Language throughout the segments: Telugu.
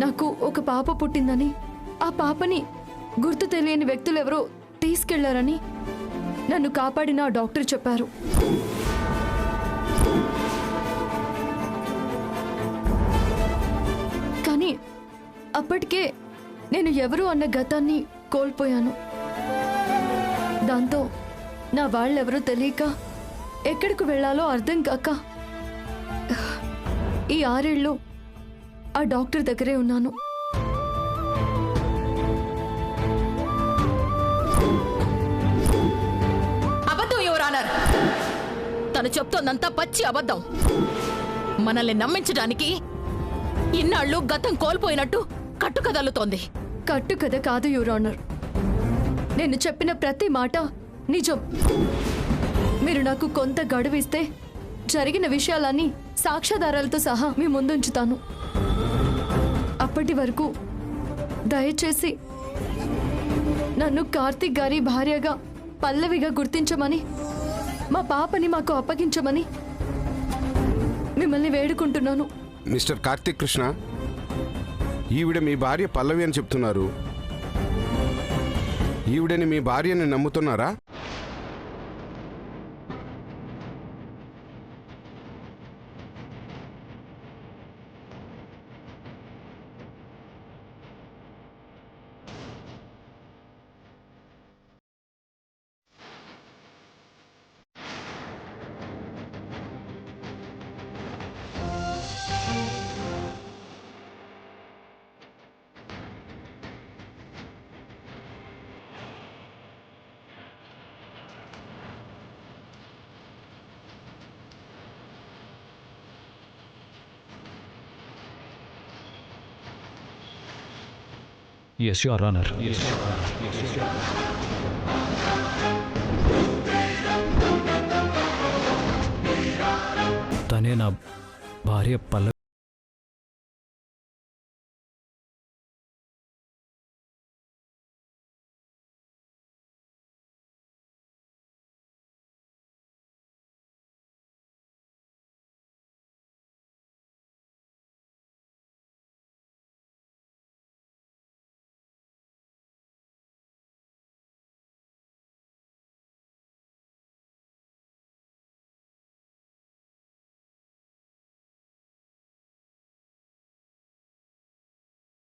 నాకు ఒక పాప పుట్టిందని, ఆ పాపని గుర్తు తెలియని వ్యక్తులెవరో తీసుకెళ్లారని నన్ను కాపాడిన ఆ డాక్టర్ చెప్పారు. కానీ అప్పటికే నేను ఎవరు అన్న గతాన్ని కోల్పోయాను. దాంతో నా వాళ్ళెవరో తెలియక, ఎక్కడికి వెళ్లాలో అర్థం కాక ఈ 6 ఏళ్ళు ఆ డాక్టర్ దగ్గరే ఉన్నాను. అబద్ధం యువర్ ఆనర్. తను చెప్తోందంతా పచ్చి అబద్ధం. మనల్ని నమ్మించడానికి ఇన్నాళ్ళు గతం కోల్పోయినట్టు కట్టుకదల్లుతోంది. కట్టుకథ కాదు యువర్ ఆనర్. నేను చెప్పిన ప్రతి మాట నిజం. మీరు నాకు కొంత గడువిస్తే జరిగిన విషయాలన్నీ సాక్ష్యాధారాలతో సహా మీ ముందుంచుతాను. అప్పటి వరకు దయచేసి నన్ను కార్తీక్ గారి భార్యగా, పల్లవిగా గుర్తించమని, మా పాపని మాకు అప్పగించమని మిమ్మల్ని వేడుకుంటున్నాను. మిస్టర్ కార్తీక్ కృష్ణ, ఈవిడ మీ భార్య పల్లవి అని చెప్తున్నారు. ఈవిడని మీ భార్యని నమ్ముతున్నారా? Yes, Your Honor. తనే నా భార్య పల్లవి.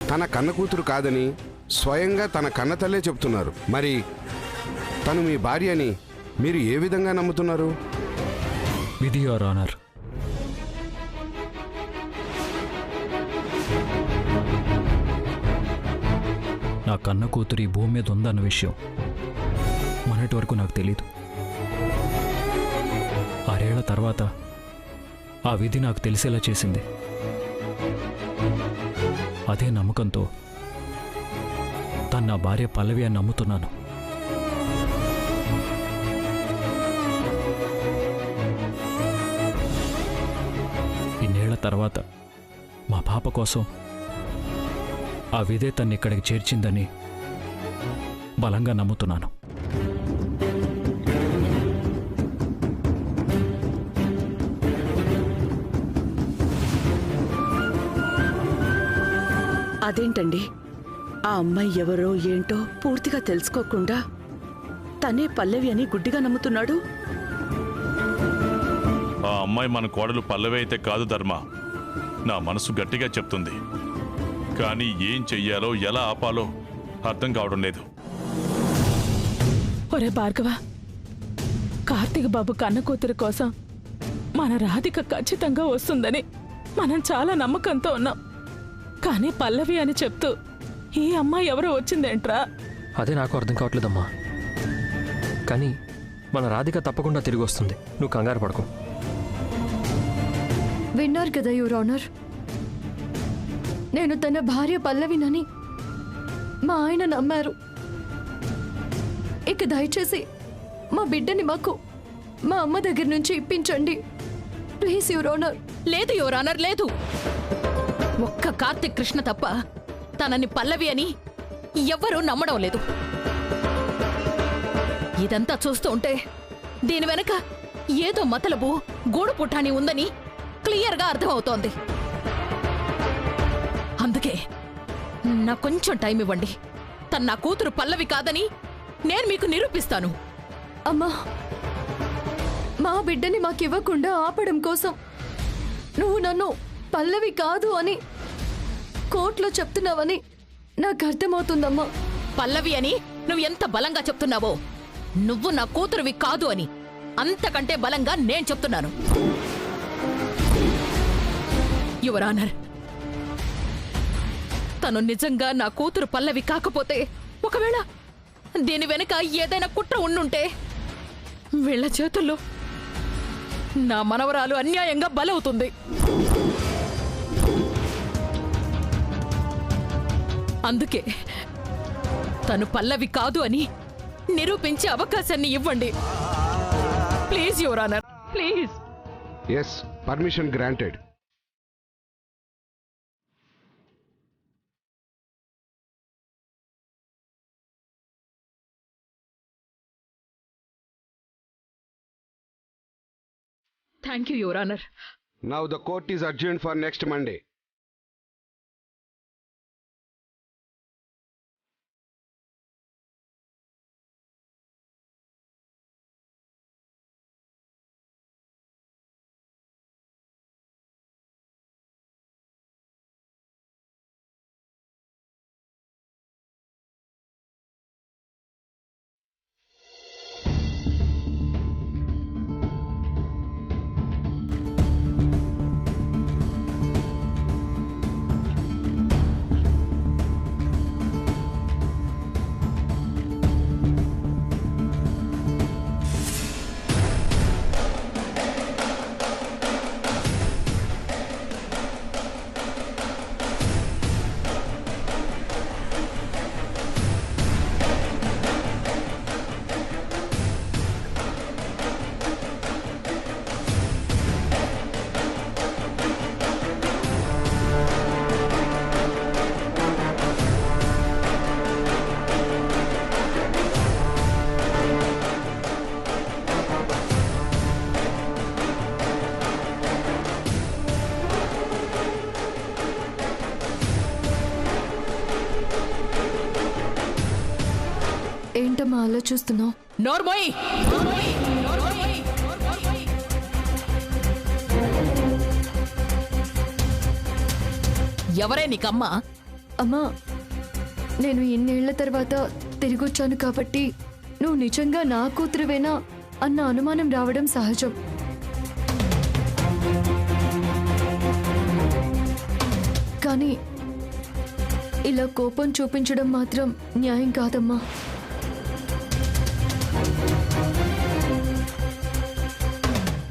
తన కన్న కూతురు కాదని స్వయంగా తన కన్న తల్లే చెప్తున్నారు. మరి తను మీ భార్య అని మీరు ఏ విధంగా నమ్ముతున్నారు? విధి యువర్ ఆనర్. నా కన్న కూతురు ఈ భూమి మీద ఉందన్న విషయం మొన్నటి వరకు నాకు తెలీదు. 6 ఏళ్ల తర్వాత ఆ విధి నాకు తెలిసేలా చేసింది. అదే నమ్మకంతో తను నా భార్య పల్లవి అని నమ్ముతున్నాను. ఇన్నేళ్ల తర్వాత మా పాప కోసం ఆ విధే తన్ని ఇక్కడికి చేర్చిందని బలంగా నమ్ముతున్నాను. అదేంటండి, ఆ అమ్మాయి ఎవరో ఏంటో పూర్తిగా తెలుసుకోకుండా తనే పల్లవి అని గుడ్డిగా నమ్ముతున్నాడు. ఆ అమ్మాయి మన కోడలు పల్లవి అయితే కాదు ధర్మ. నా మనసు గట్టిగా చెప్తుంది. కానీ ఏం చెయ్యాలో ఎలా ఆపాలో అర్థం కావడం లేదు. ఒరే భార్గవ, కార్తీక్ బాబు కన్న కూతురు కోసం మన రాధిక ఖచ్చితంగా వస్తుందని మనం చాలా నమ్మకంతో ఉన్నాం. కానీ పల్లవి అని చెప్తూ ఈ అమ్మాయి ఎవరో వచ్చిందేంట్రా? అదే నాకు అర్థం కావట్లేదమ్మా. కానీ మన రాధిక తప్పకుండా తిరిగి వస్తుంది. నువ్వు కంగారు పడకు. విన్నారు కదా యువర్ ఆనర్, నేను తన భార్య పల్లవినని మా ఆయన నమ్మారు. ఇక దయచేసి మా బిడ్డని మాకు మా అమ్మ దగ్గర నుంచి ఇప్పించండి ప్లీజ్ యువర్ ఆనర్. లేదు యువర్ ఆనర్, లేదు. ఒక్క కార్తిక్ కృష్ణ తప్ప తనని పల్లవి అని ఎవ్వరూ నమ్మడం లేదు. ఇదంతా చూస్తూ ఉంటే దీని వెనక ఏదో మతలబు గూడు పుట్టాని ఉందని క్లియర్గా అర్థమవుతోంది. అందుకే నాకు కొంచెం టైం ఇవ్వండి. తన నా కూతురు పల్లవి కాదని నేను మీకు నిరూపిస్తాను. అమ్మా, మా బిడ్డని మాకివ్వకుండా ఆపడం కోసం నువ్వు నన్ను పల్లవి కాదు అని కోర్టులో చెప్తున్నావని నాకు అర్థమవుతుందమ్మా. పల్లవి అని నువ్వు ఎంత బలంగా చెప్తున్నావో, నువ్వు నా కూతురువి కాదు అని అంతకంటే బలంగా నేను చెప్తున్నాను. యువర్ ఆనర్, తను నిజంగా నా కూతురు పల్లవి కాకపోతే, ఒకవేళ దీని వెనుక ఏదైనా కుట్ర ఉండుంటే వీళ్ళ చేతుల్లో నా మనవరాలు అన్యాయంగా బలవుతుంది. అందుకే తను పల్లవి కాదు అని నిరూపించే అవకాశాన్ని ఇవ్వండి please your honour, please. Yes, permission granted. Thank you your honour. Now the court is adjourned for next Monday. ఏంటమ్మా అలా చూస్తున్నావు? నోర్మోయ్, ఎవరే నీకమ్మా? అమ్మా, నేను ఇన్నేళ్ల తర్వాత తిరిగొచ్చాను కాబట్టి నువ్వు నిజంగా నా కూతురువేనా అన్న అనుమానం రావడం సహజం. కానీ ఇలా కోపం చూపించడం మాత్రం న్యాయం కాదమ్మా.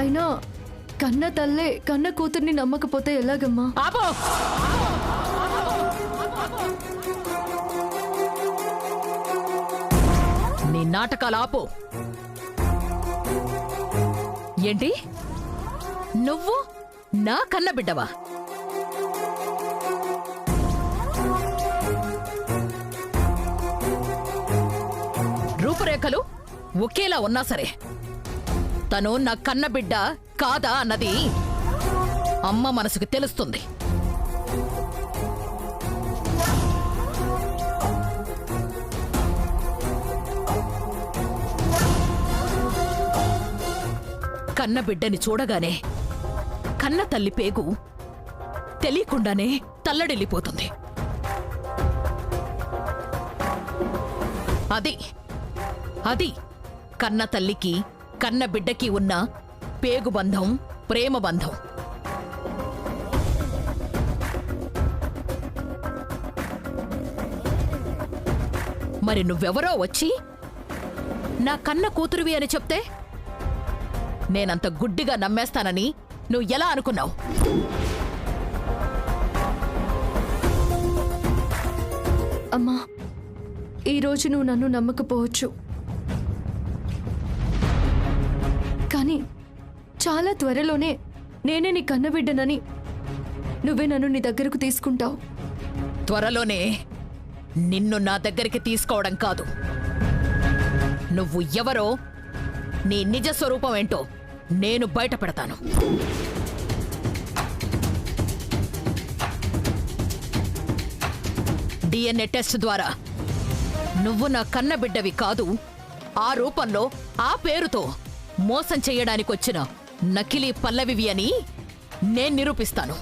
అయినా కన్న తల్లే కన్న కూతుర్ని నమ్మకపోతే ఎలాగమ్మా? ఆపో! నీ నాటకాలు ఆపో. ఏంటి, నువ్వు నా కన్న బిడ్డవా? రూపురేఖలు ఒకేలా ఉన్నా సరే తను నా కన్న బిడ్డ కాదా అన్నది అమ్మ మనసుకు తెలుస్తుంది. కన్న బిడ్డని చూడగానే కన్న తల్లి పేగు తెలియకుండానే తల్లడిల్లిపోతుంది. అది కన్న తల్లికి కన్న బిడ్డకి ఉన్న పేగు బంధం, ప్రేమ బంధం. మరి నువ్వెవరో వచ్చి నా కన్న కూతురువి అని చెప్తే నేనంత గుడ్డిగా నమ్మేస్తానని నువ్వు ఎలా అనుకున్నావు? అమ్మా, ఈరోజు నువ్వు నన్ను నమ్మకపోవచ్చు, కానీ చాలా త్వరలోనే నేనే నీ కన్నబిడ్డనని నువ్వే నన్ను నీ దగ్గరకు తీసుకుంటావు. త్వరలోనే నిన్ను నా దగ్గరికి తీసుకోవడం కాదు, నువ్వు ఎవరో నీ నిజ స్వరూపం ఏంటో నేను బయట పెడతాను. డిఎన్ఏ టెస్ట్ ద్వారా నువ్వు నా కన్నబిడ్డవి కాదు, ఆ రూపంలో ఆ పేరుతో మోసం చెయ్యడానికొచ్చిన నకిలీ పల్లవివి అని నేను నిరూపిస్తాను.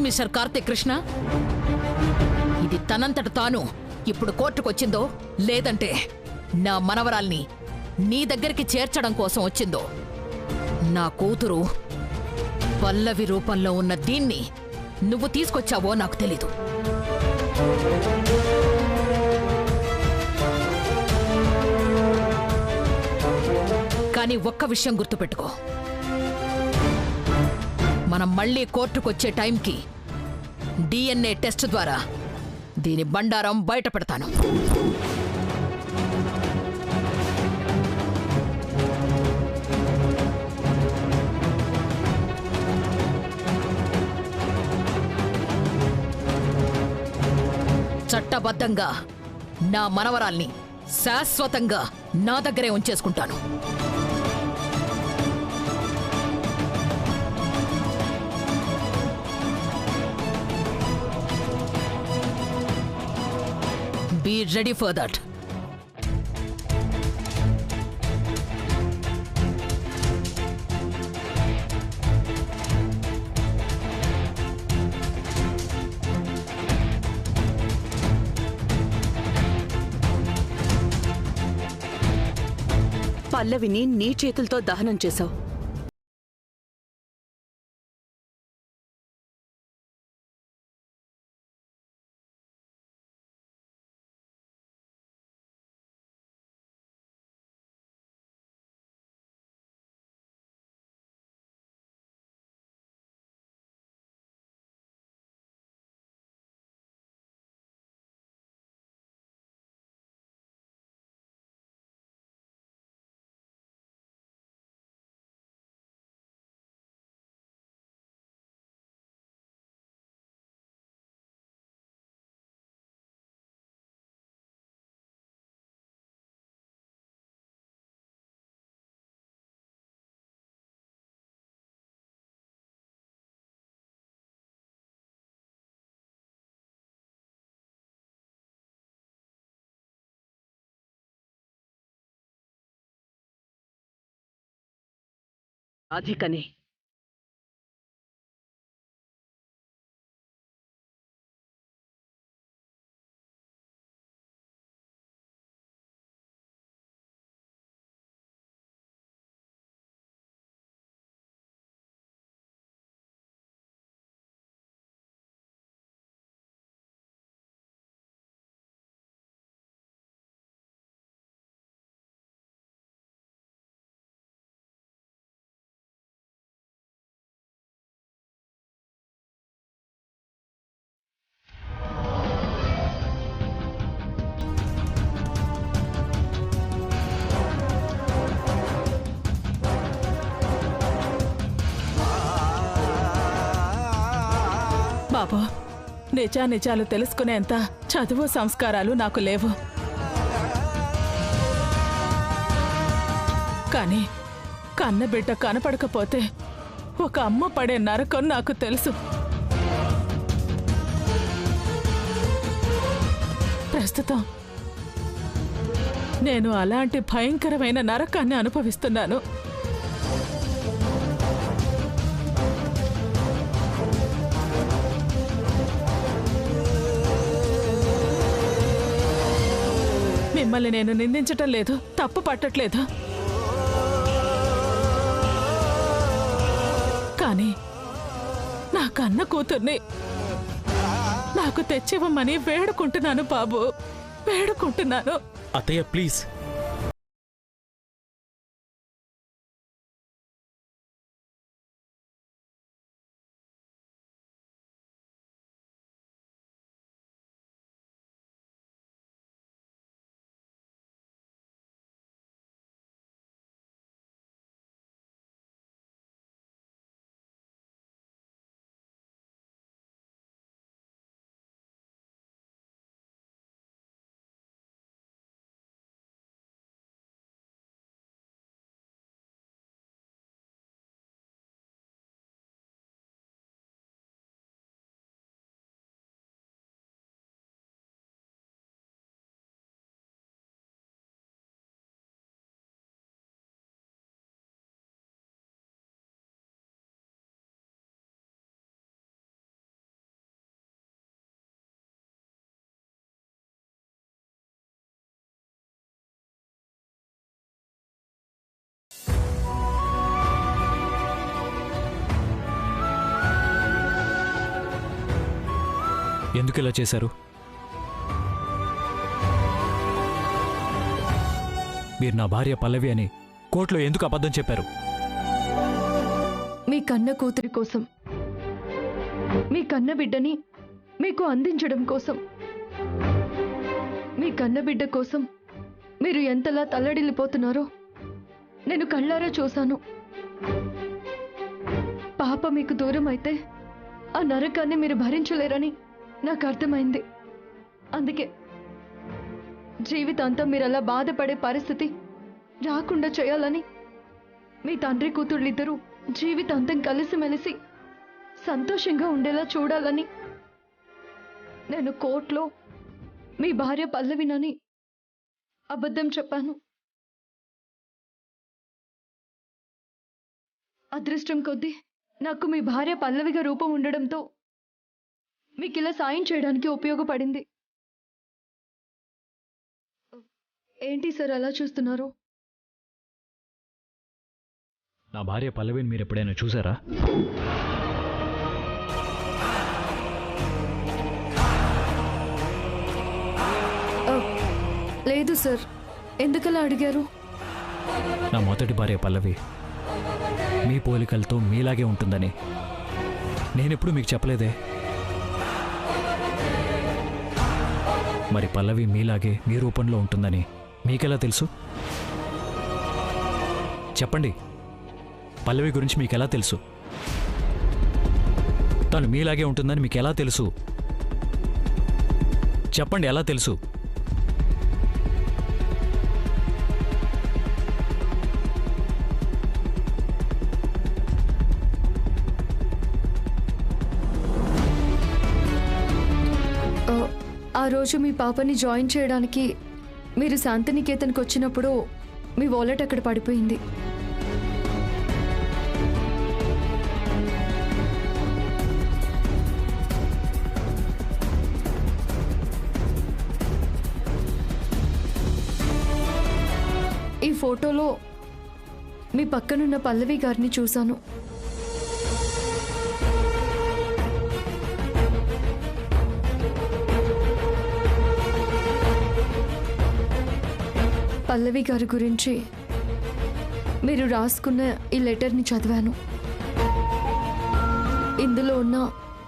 మిస్టర్ కార్తీక్ కృష్ణ, ఇది తనంతట తాను ఇప్పుడు కోర్టుకొచ్చిందో లేదంటే నా మనవరాల్ని నీ దగ్గరికి చేర్చడం కోసం వచ్చిందో, నా కూతురు పల్లవి రూపంలో ఉన్న దీన్ని నువ్వు తీసుకొచ్చావో నాకు తెలీదు. కానీ ఒక్క విషయం గుర్తుపెట్టుకో, మనం మళ్ళీ కోర్టుకొచ్చే టైంకి డిఎన్ఏ టెస్ట్ ద్వారా దీని బండారం బయట పెడతాను. చట్టబద్ధంగా నా మనవరాల్ని శాశ్వతంగా నా దగ్గరే ఉంచేసుకుంటాను. Be ready for that. పల్లవిని నీ చేతులతో దహనం చేశావు. రాధికనే బాబు, నిజాలు తెలుసుకునేంత చదువు సంస్కారాలు నాకు లేవు. కానీ కన్నబిడ్డ కనపడకపోతే ఒక అమ్మ పడే నరకం నాకు తెలుసు. ప్రస్తుతం నేను అలాంటి భయంకరమైన నరకాన్ని అనుభవిస్తున్నాను. మిమ్మల్ని నేను నిందించటం లేదు, తప్పు పట్టట్లేదు. కానీ నా కన్న కూతుర్ని నాకు తెచ్చివ్వమని వేడుకుంటున్నాను బాబు, వేడుకుంటున్నాను. అత్తయ్య ప్లీజ్. ఎందుకు ఇలా చేశారు? మీరు నా భార్య పల్లవి అని కోర్టులో ఎందుకు అబద్ధం చెప్పారు? మీ కన్న కూతురి కోసం, మీ కన్న బిడ్డని మీకు అందించడం కోసం, మీ కన్న బిడ్డ కోసం మీరు ఎంతలా తల్లడిల్లిపోతున్నారో నేను కళ్ళారా చూశాను. పాప మీకు దూరం అయితే ఆ నరకాన్ని మీరు భరించలేరని నాకు అర్థమైంది. అందుకే జీవితాంతం మీరు అలా బాధపడే పరిస్థితి రాకుండా చేయాలని మీ తండ్రి కూతుళ్ళిద్దరూ జీవితాంతం కలిసిమెలిసి సంతోషంగా ఉండేలా చూడాలని నేను కోర్టులో మీ భార్య పల్లవినని అబద్ధం చెప్పాను. అదృష్టం కొద్దీ నాకు మీ భార్య పల్లవిగా రూపం ఉండడంతో మీకు ఇలా సాయం చేయడానికి ఉపయోగపడింది. ఏంటి సార్ అలా చూస్తున్నారు? నా భార్య పల్లవిని మీరు ఎప్పుడైనా చూసారా? లేదు సార్. ఎందుకలా అడిగారు? నా మొదటి భార్య పల్లవి మీ పోలికలతో మీలాగే ఉంటుందని నేనెప్పుడు మీకు చెప్పలేదే. మరి పల్లవి మీలాగే మీ రూపంలో ఉంటుందని మీకెలా తెలుసు? చెప్పండి, పల్లవి గురించి మీకెలా తెలుసు? తను మీలాగే ఉంటుందని మీకు ఎలా తెలుసు? చెప్పండి, ఎలా తెలుసు? ఆ రోజు మీ పాపని జాయిన్ చేయడానికి మీరు శాంతినికేతన్కి వచ్చినప్పుడు మీ వాలెట్ అక్కడ పడిపోయింది. ఈ ఫోటోలో మీ పక్కనున్న పల్లవి గారిని చూశాను. పల్లవి గారి గురించి మీరు రాసుకున్న ఈ లెటర్ని చదివాను. ఇందులో ఉన్న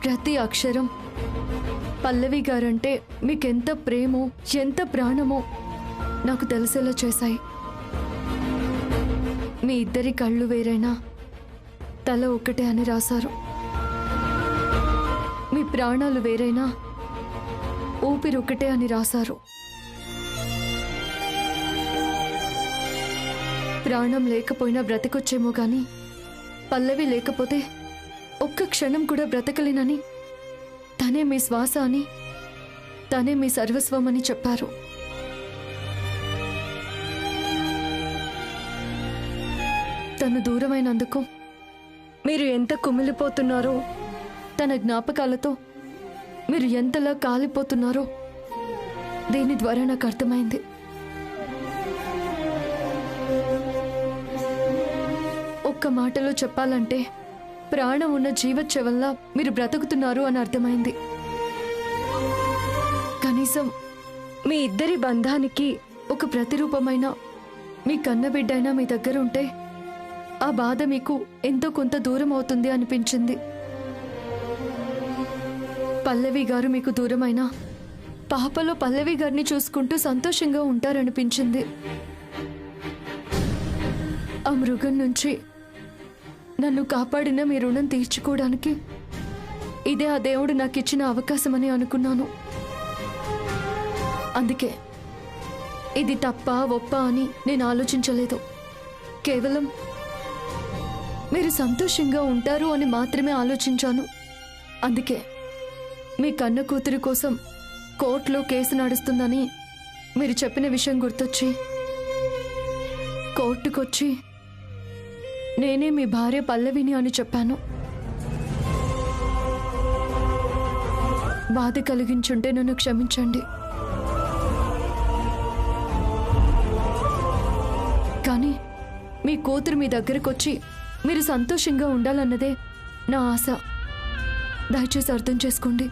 ప్రతి అక్షరం పల్లవి గారంటే మీకెంత ప్రేమో ఎంత ప్రాణమో నాకు తెలిసేలా చేశాయి. మీ ఇద్దరి కళ్ళు వేరైనా తల ఒక్కటే అని రాశారు. మీ ప్రాణాలు వేరైనా ఊపిరి ఒకటే అని రాశారు. ప్రాణం లేకపోయినా బ్రతకొచ్చేమో గాని పల్లవి లేకపోతే ఒక్క క్షణం కూడా బ్రతకలేనని, తనే మీ శ్వాస అని, తనే మీ సర్వస్వం అని చెప్పారు. తను దూరమైనందుకు మీరు ఎంత కుమిలిపోతున్నారో, తన జ్ఞాపకాలతో మీరు ఎంతలా కాలిపోతున్నారో దీని ద్వారా నాకు అర్థమైంది. ఒక్క మాటలో చెప్పాలంటే ప్రాణం ఉన్న జీవచ్చవల్లా మీరు బ్రతుకుతున్నారు అని అర్థమైంది. కనీసం మీ ఇద్దరి బంధానికి ఒక ప్రతిరూపమైన మీ కన్నబిడ్డైనా మీ దగ్గర ఉంటే ఆ బాధ మీకు ఎంతో కొంత దూరం అవుతుంది అనిపించింది. పల్లవి గారు మీకు దూరమైనా పాపలో పల్లవి గారిని చూసుకుంటూ సంతోషంగా ఉంటారనిపించింది. ఆ మృగం నుంచి నన్ను కాపాడిన మీ రుణం తీర్చుకోవడానికి ఇదే ఆ దేవుడు నాకు ఇచ్చిన అవకాశమని అనుకున్నాను. అందుకే ఇది తప్ప ఒప్ప అని నేను ఆలోచించలేదు. కేవలం మీరు సంతోషంగా ఉంటారు అని మాత్రమే ఆలోచించాను. అందుకే మీ కన్న కూతురి కోసం కోర్టులో కేసు నడుస్తుందని మీరు చెప్పిన విషయం గుర్తొచ్చి కోర్టుకొచ్చి నేనే మీ భార్య పల్లవిని అని చెప్పాను. బాధ కలిగించుంటే నన్ను క్షమించండి. కానీ మీ కూతురు మీ దగ్గరకొచ్చి మీరు సంతోషంగా ఉండాలన్నదే నా ఆశ. దయచేసి అర్థం చేసుకోండి.